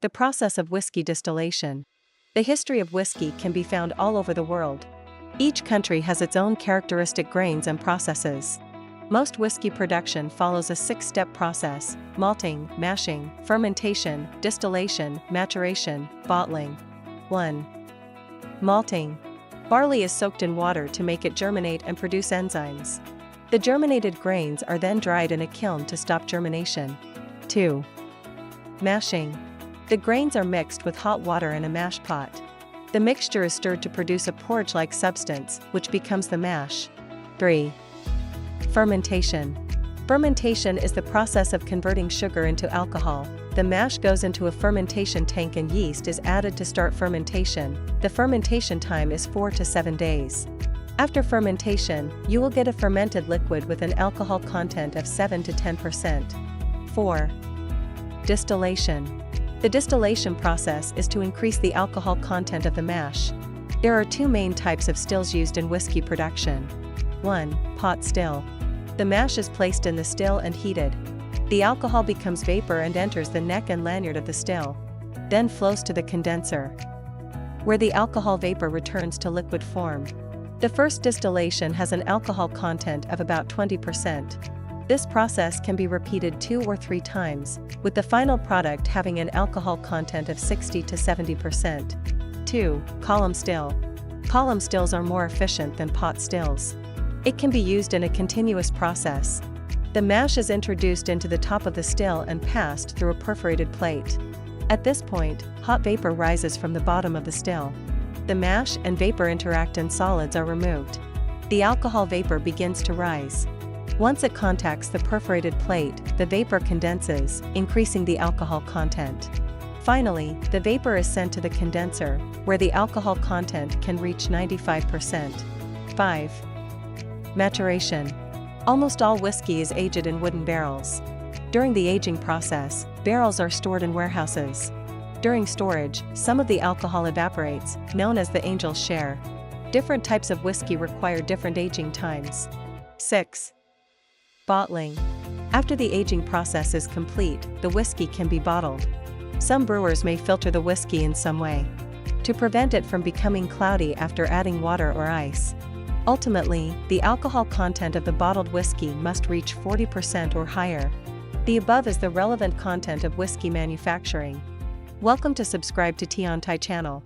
The process of whiskey distillation. The history of whiskey can be found all over the world. Each country has its own characteristic grains and processes. Most whiskey production follows a 6-step process: malting, mashing, fermentation, distillation, maturation, bottling. 1. Malting. Barley is soaked in water to make it germinate and produce enzymes. The germinated grains are then dried in a kiln to stop germination. 2. Mashing. The grains are mixed with hot water in a mash pot. The mixture is stirred to produce a porridge-like substance, which becomes the mash. 3. Fermentation. Fermentation is the process of converting sugar into alcohol. The mash goes into a fermentation tank and yeast is added to start fermentation. The fermentation time is 4 to 7 days. After fermentation, you will get a fermented liquid with an alcohol content of 7 to 10%. 4. Distillation. The distillation process is to increase the alcohol content of the mash. There are 2 main types of stills used in whiskey production. 1. Pot still. The mash is placed in the still and heated. The alcohol becomes vapor and enters the neck and lanyard of the still, then flows to the condenser, where the alcohol vapor returns to liquid form. The first distillation has an alcohol content of about 20%. This process can be repeated 2 or 3 times, with the final product having an alcohol content of 60 to 70%. 2. Column still. Column stills are more efficient than pot stills. It can be used in a continuous process. The mash is introduced into the top of the still and passed through a perforated plate. At this point, hot vapor rises from the bottom of the still. The mash and vapor interact and solids are removed. The alcohol vapor begins to rise. Once it contacts the perforated plate, the vapor condenses, increasing the alcohol content. Finally, the vapor is sent to the condenser, where the alcohol content can reach 95%. 5. Maturation. Almost all whiskey is aged in wooden barrels. During the aging process, barrels are stored in warehouses. During storage, some of the alcohol evaporates, known as the angel's share. Different types of whiskey require different aging times. 6. Bottling. After the aging process is complete, the whiskey can be bottled. Some brewers may filter the whiskey in some way to prevent it from becoming cloudy after adding water or ice. Ultimately, the alcohol content of the bottled whiskey must reach 40% or higher. The above is the relevant content of whiskey manufacturing. Welcome to subscribe to Tiantai channel.